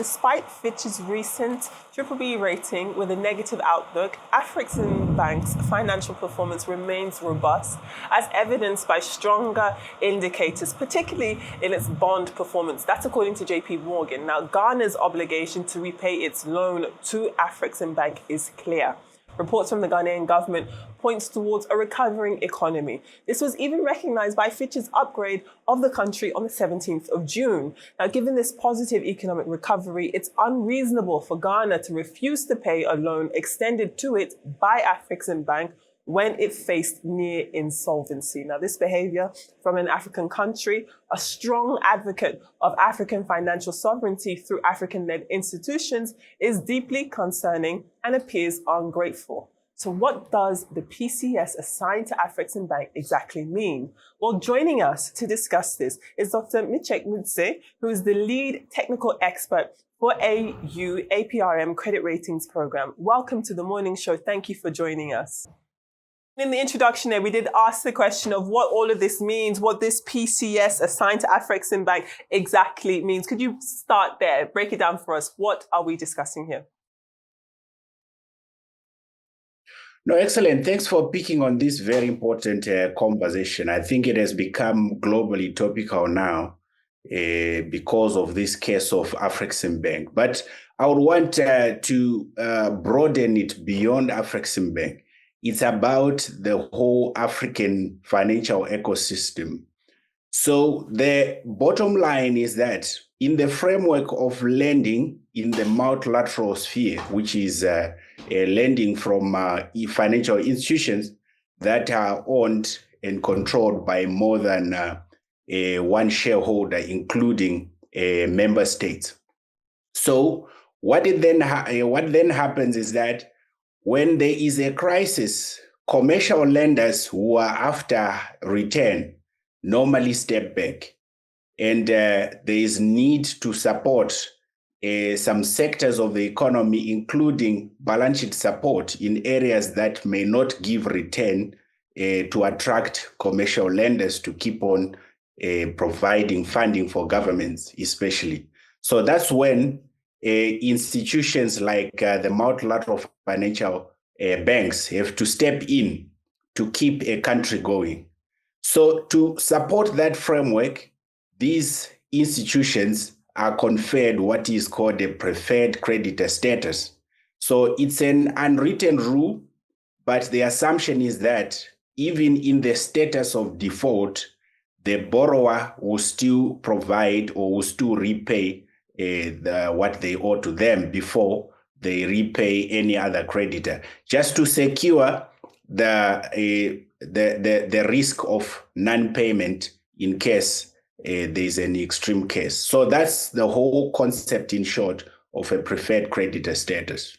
despite Fitch's recent BBB rating with a negative outlook, Afreximbank's financial performance remains robust, as evidenced by stronger indicators, particularly in its bond performance. That's according to JP Morgan. Now, Ghana's obligation to repay its loan to Afreximbank is clear. Reports from the Ghanaian government points towards a recovering economy. This was even recognized by Fitch's upgrade of the country on the 17th of June. Now, given this positive economic recovery, it's unreasonable for Ghana to refuse to pay a loan extended to it by Afreximbank when it faced near insolvency. Now, this behavior from an African country, a strong advocate of African financial sovereignty through African-led institutions, is deeply concerning and appears ungrateful. So what does the PCS assigned to Afreximbank exactly mean? Well, joining us to discuss this is Dr. Misheck, who is the lead technical expert for AU-APRM credit ratings program. Welcome to the morning show. Thank you for joining us. In the introduction there, we did ask the question of what all of this means, what this PCS assigned to Afreximbank exactly means. Could you start there, break it down for us? What are we discussing here? No, excellent. Thanks for picking on this very important conversation. I think it has become globally topical now because of this case of Afreximbank. But I would want to broaden it beyond Afreximbank. It's about the whole African financial ecosystem. So the bottom line is that in the framework of lending in the multilateral sphere, which is lending from financial institutions that are owned and controlled by more than one shareholder, including member states. So what then happens is that when there is a crisis, commercial lenders who are after return normally step back. And there is need to support some sectors of the economy, including balance sheet support in areas that may not give return to attract commercial lenders to keep on providing funding for governments, especially. So that's when institutions like the multilateral financial banks have to step in to keep a country going. So to support that framework, these institutions are conferred what is called a preferred creditor status. So it's an unwritten rule, but the assumption is that even in the status of default, the borrower will still provide or will still repay what they owe to them before they repay any other creditor, just to secure the risk of non-payment in case there's an extreme case. So that's the whole concept, in short, of a preferred creditor status.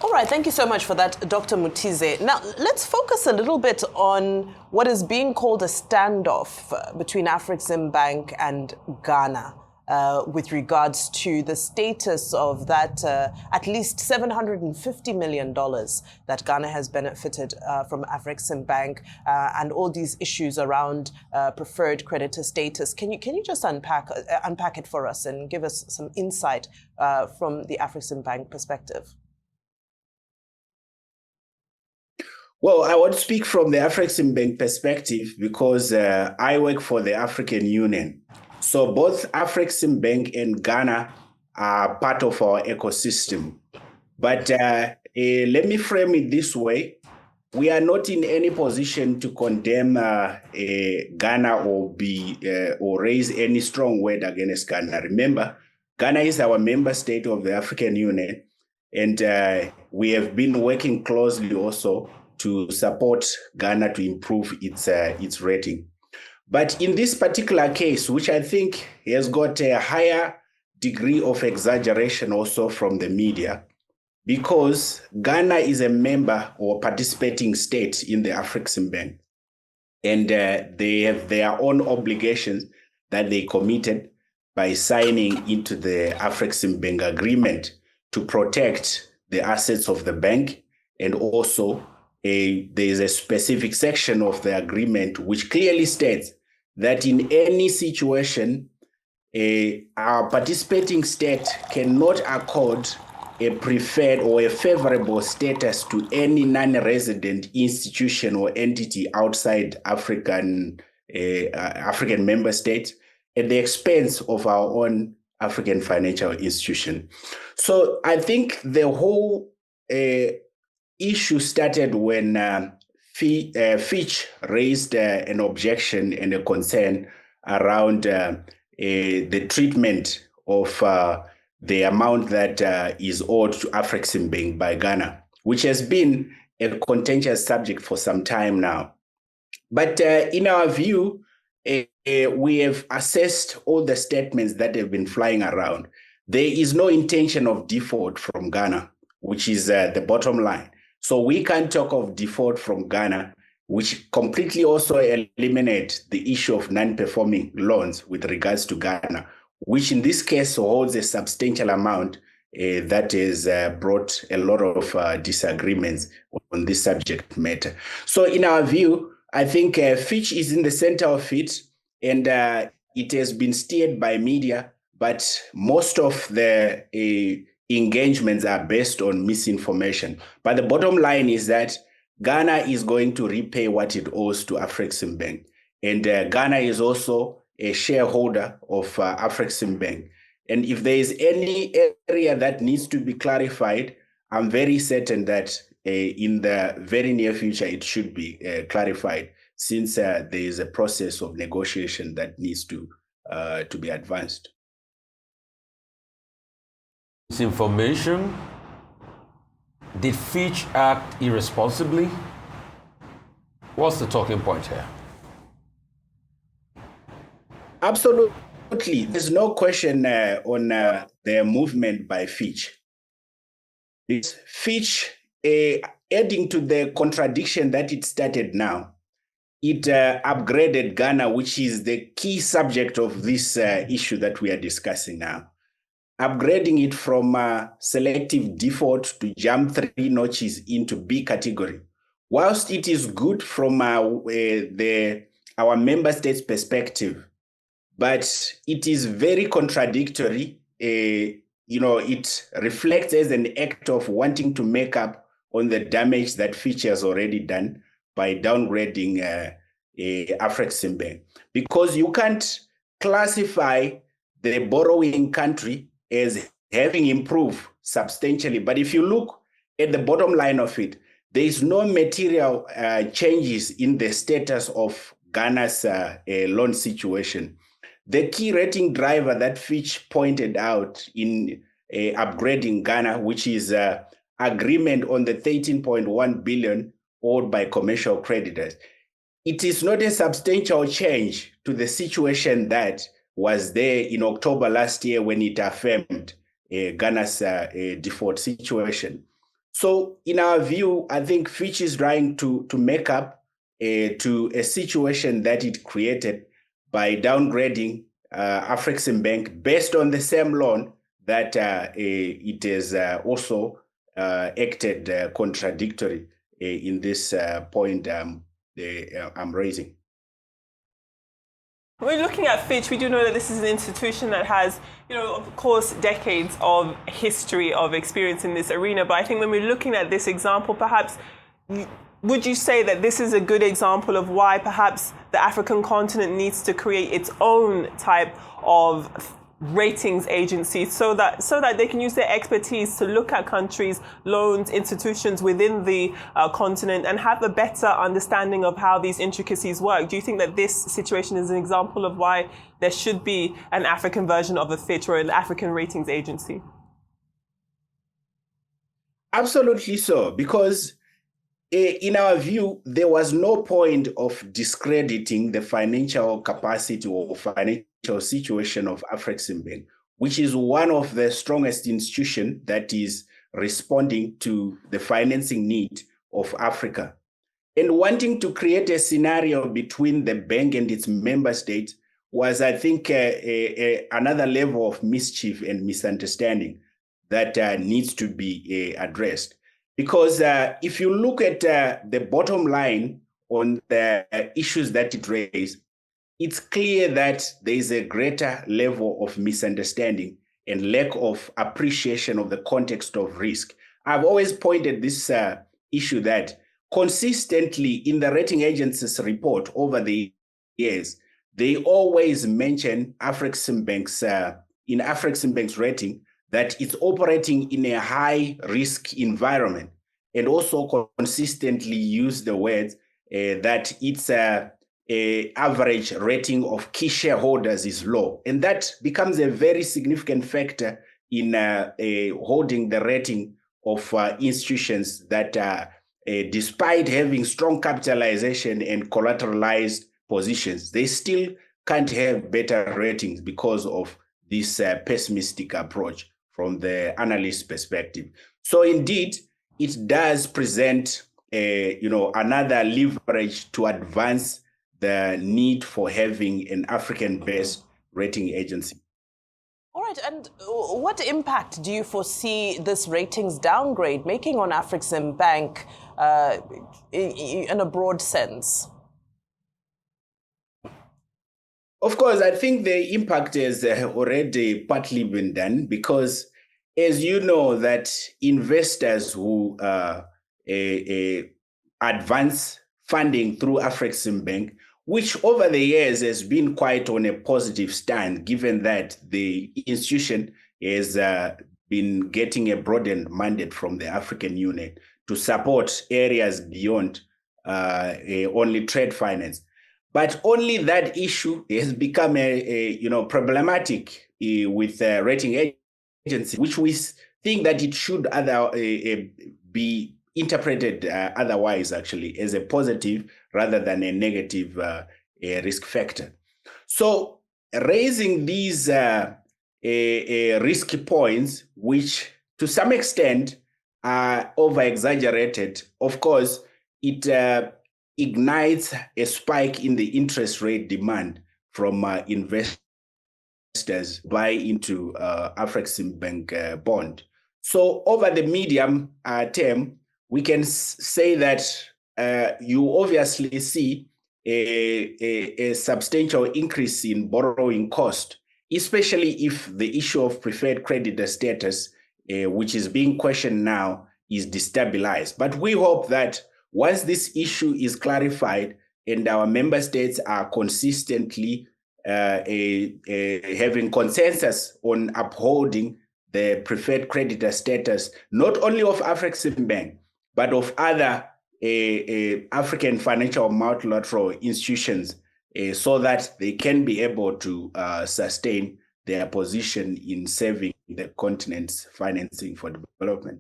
All right, thank you so much for that, Dr. Mutize. Now, let's focus a little bit on what is being called a standoff between Afreximbank and Ghana. With regards to the status of that at least $750 million that Ghana has benefited from Afreximbank and all these issues around preferred creditor status. Can you just unpack it for us and give us some insight from the Afreximbank perspective? Well, I want to speak from the Afreximbank perspective because I work for the African Union. So both Afreximbank and Ghana are part of our ecosystem. But let me frame it this way. We are not in any position to condemn Ghana or raise any strong word against Ghana. Remember, Ghana is our member state of the African Union, and we have been working closely also to support Ghana to improve its rating. But in this particular case, which I think has got a higher degree of exaggeration also from the media, because Ghana is a member or participating state in the Afreximbank, and they have their own obligations that they committed by signing into the Afreximbank agreement to protect the assets of the bank. And also there is a specific section of the agreement which clearly states that in any situation our participating state cannot accord a preferred or a favorable status to any non-resident institution or entity outside African member states at the expense of our own African financial institution. So I think the whole issue started when Fitch raised an objection and a concern around the treatment of the amount that is owed to Afreximbank by Ghana, which has been a contentious subject for some time now. But in our view, we have assessed all the statements that have been flying around. There is no intention of default from Ghana, which is the bottom line. So we can't talk of default from Ghana, which completely also eliminates the issue of non-performing loans with regards to Ghana, which in this case holds a substantial amount that has brought a lot of disagreements on this subject matter. So in our view, I think Fitch is in the center of it, and it has been steered by media, but most of the engagements are based on misinformation. But the bottom line is that Ghana is going to repay what it owes to Afreximbank. And Ghana is also a shareholder of Afreximbank. And if there is any area that needs to be clarified, I'm very certain that in the very near future, it should be clarified, since there is a process of negotiation that needs to be advanced. Misinformation. Did Fitch act irresponsibly? What's the talking point here? Absolutely. There's no question on the movement by Fitch. Fitch, adding to the contradiction that it started now, it upgraded Ghana, which is the key subject of this issue that we are discussing now, upgrading it from selective default to jump 3 notches into B category. Whilst it is good from our member states' perspective, but it is very contradictory. It reflects as an act of wanting to make up on the damage that Fitch has already done by downgrading Afreximbank, because you can't classify the borrowing country as having improved substantially. But if you look at the bottom line of it, there is no material changes in the status of Ghana's loan situation. The key rating driver that Fitch pointed out in upgrading Ghana, which is agreement on the 13.1 billion owed by commercial creditors, it is not a substantial change to the situation that was there in October last year when it affirmed Ghana's default situation. So in our view, I think Fitch is trying to make up to a situation that it created by downgrading Afreximbank based on the same loan that it has also acted contradictory in this point I'm raising. When looking at Fitch, we do know that this is an institution that has, of course, decades of history of experience in this arena. But I think when we're looking at this example, perhaps, would you say that this is a good example of why perhaps the African continent needs to create its own type of ratings agency so that they can use their expertise to look at countries, loans, institutions within the continent and have a better understanding of how these intricacies work? Do you think that this situation is an example of why there should be an African version of a Fitch or an African ratings agency? Absolutely so, because in our view, there was no point of discrediting the financial capacity or financial situation of Afreximbank, which is one of the strongest institutions that is responding to the financing need of Africa. And wanting to create a scenario between the bank and its member states was, I think, another level of mischief and misunderstanding that needs to be addressed. Because if you look at the bottom line on the issues that it raised, it's clear that there is a greater level of misunderstanding and lack of appreciation of the context of risk. I've always pointed this issue that consistently in the rating agencies' report over the years, they always mention Afreximbank's in Afreximbank's rating that it's operating in a high risk environment, and also consistently use the words that its average rating of key shareholders is low. And that becomes a very significant factor in holding the rating of institutions that despite having strong capitalization and collateralized positions, they still can't have better ratings because of this pessimistic approach from the analyst perspective. So indeed, it does present another leverage to advance the need for having an African-based rating agency. All right, and what impact do you foresee this ratings downgrade making on Afreximbank in a broad sense? Of course, I think the impact has already partly been done because, as you know, that investors who advance funding through Afreximbank, which over the years has been quite on a positive stand, given that the institution has been getting a broadened mandate from the African Union to support areas beyond only trade finance. But only that issue has become problematic with rating agency, which we think that it should be interpreted otherwise, actually, as a positive rather than a negative risk factor. So raising these risky points, which to some extent are over-exaggerated, of course, it ignites a spike in the interest rate demand from investors buy into Afreximbank bond. So over the medium term, we can say that you obviously see a substantial increase in borrowing cost, especially if the issue of preferred creditor status, which is being questioned now, is destabilized. But we hope that once this issue is clarified and our member states are consistently having consensus on upholding the preferred creditor status, not only of Afreximbank, but of other African financial multilateral institutions, so that they can be able to sustain their position in saving the continent's financing for development.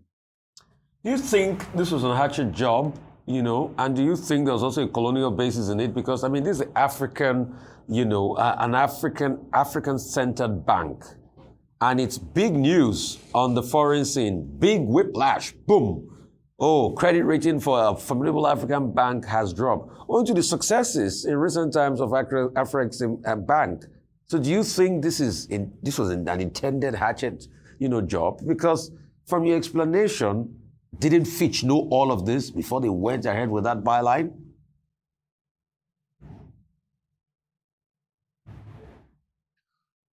Do you think this was a hatchet job, and do you think there was also a colonial basis in it? Because, I mean, this is African, an African-centered bank. And it's big news on the foreign scene, big whiplash, boom. Oh, credit rating for a formidable African bank has dropped, owing to the successes in recent times of Afreximbank. So do you think this was an intended hatchet, job? Because from your explanation, didn't Fitch know all of this before they went ahead with that byline?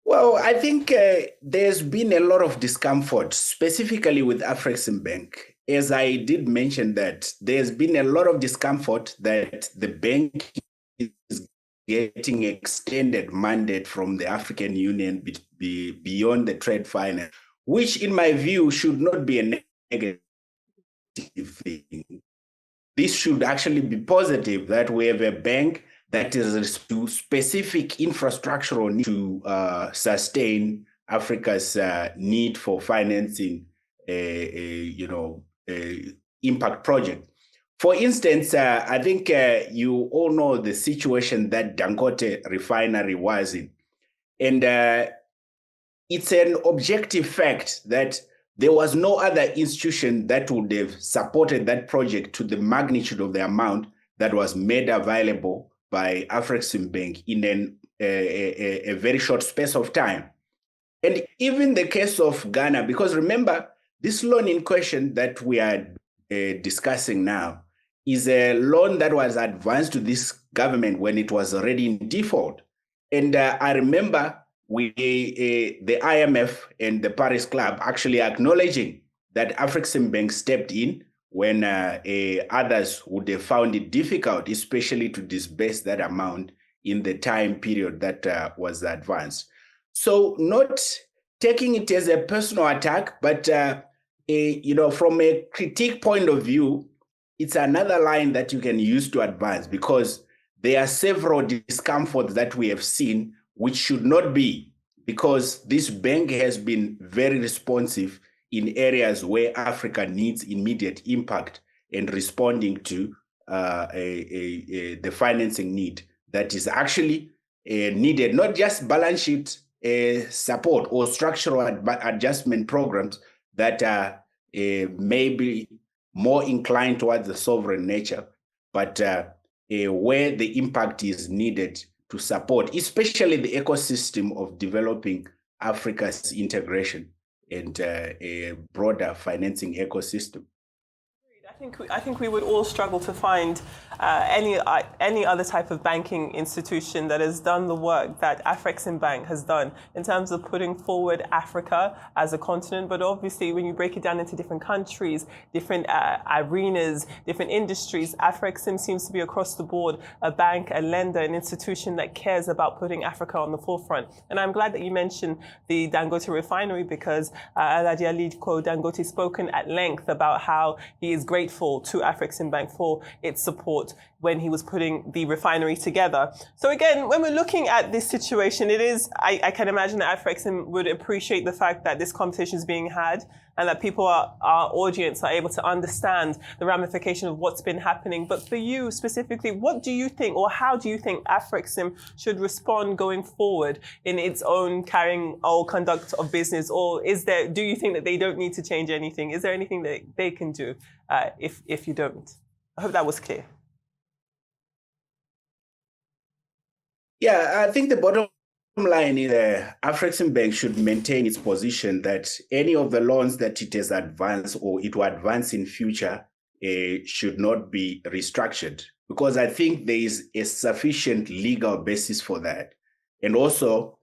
Well, I think there's been a lot of discomfort, specifically with Afreximbank. As I did mention that there's been a lot of discomfort that the bank is getting extended mandate from the African Union beyond the trade finance, which in my view should not be a negative thing. This should actually be positive, that we have a bank that is to specific infrastructural need to sustain Africa's need for financing, impact project. For instance, I think you all know the situation that Dangote refinery was in. And it's an objective fact that there was no other institution that would have supported that project to the magnitude of the amount that was made available by Afreximbank in a very short space of time. And even the case of Ghana, because remember, this loan in question that we are discussing now is a loan that was advanced to this government when it was already in default. And I remember the IMF and the Paris Club actually acknowledging that Afreximbank stepped in when others would have found it difficult, especially to disburse that amount in the time period that was advanced. So not taking it as a personal attack, but from a critique point of view, it's another line that you can use to advance, because there are several discomforts that we have seen which should not be, because this bank has been very responsive in areas where Africa needs immediate impact and responding to the financing need that is actually needed, not just balance sheet support or structural adjustment programs that are maybe more inclined towards the sovereign nature, but where the impact is needed to support, especially the ecosystem of developing Africa's integration and a broader financing ecosystem. I think we would all struggle to find any other type of banking institution that has done the work that Afreximbank has done in terms of putting forward Africa as a continent. But obviously, when you break it down into different countries, different arenas, different industries, Afrexim seems to be across the board a bank, a lender, an institution that cares about putting Africa on the forefront. And I'm glad that you mentioned the Dangote refinery, because Alhaji Aliko Dangote spoken at length about how he is grateful to Afreximbank for its support when he was putting the refinery together. So again, when we're looking at this situation, it is, I can imagine that Afrexim would appreciate the fact that this conversation is being had and that people, our audience, are able to understand the ramification of what's been happening. But for you specifically, what do you think, or how do you think Afrexim should respond going forward in its own carrying or conduct of business? Or do you think that they don't need to change anything? Is there anything that they can do if you don't? I hope that was clear. Yeah, I think the bottom line is Afreximbank should maintain its position that any of the loans that it has advanced or it will advance in future should not be restructured, because I think there is a sufficient legal basis for that. And also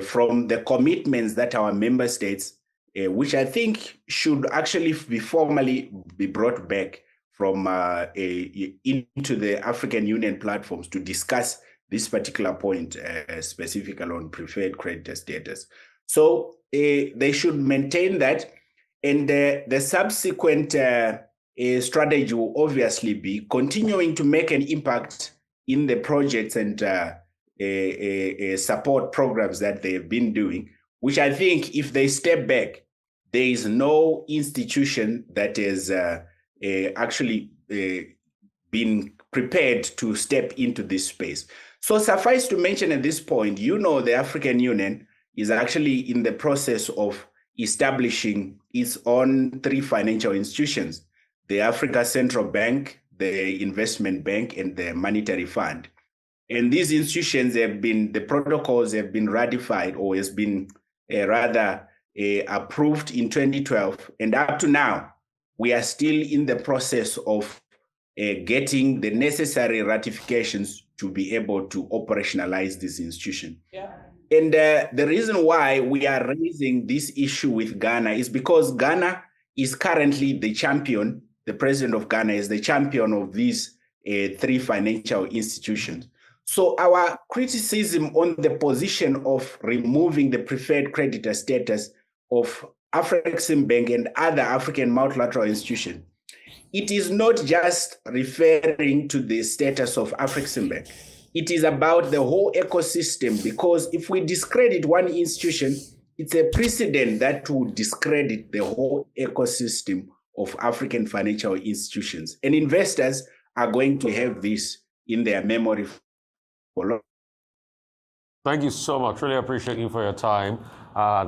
from the commitments that our member states, which I think should actually be formally be brought back from into the African Union platforms to discuss this particular point specifically on preferred creditor status. So they should maintain that, and the subsequent strategy will obviously be continuing to make an impact in the projects and support programs that they've been doing, which I think if they step back, there is no institution that has actually been prepared to step into this space. So suffice to mention at this point, the African Union is actually in the process of establishing its own 3 financial institutions: the Africa Central Bank, the Investment Bank, and the Monetary Fund. And these institutions the protocols have been ratified, or has been approved in 2012. And up to now, we are still in the process of getting the necessary ratifications to be able to operationalize this institution. Yeah. And the reason why we are raising this issue with Ghana is because Ghana is currently the champion. The president of Ghana is the champion of these 3 financial institutions. So our criticism on the position of removing the preferred creditor status of Afreximbank and other African multilateral institutions, it is not just referring to the status of Afreximbank. It is about the whole ecosystem, because if we discredit one institution, it's a precedent that will discredit the whole ecosystem of African financial institutions. And investors are going to have this in their memory for long. Thank you so much. Really appreciate you for your time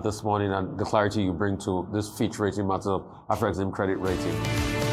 this morning and the clarity you bring to this Fitch rating matter of Afrexim credit rating.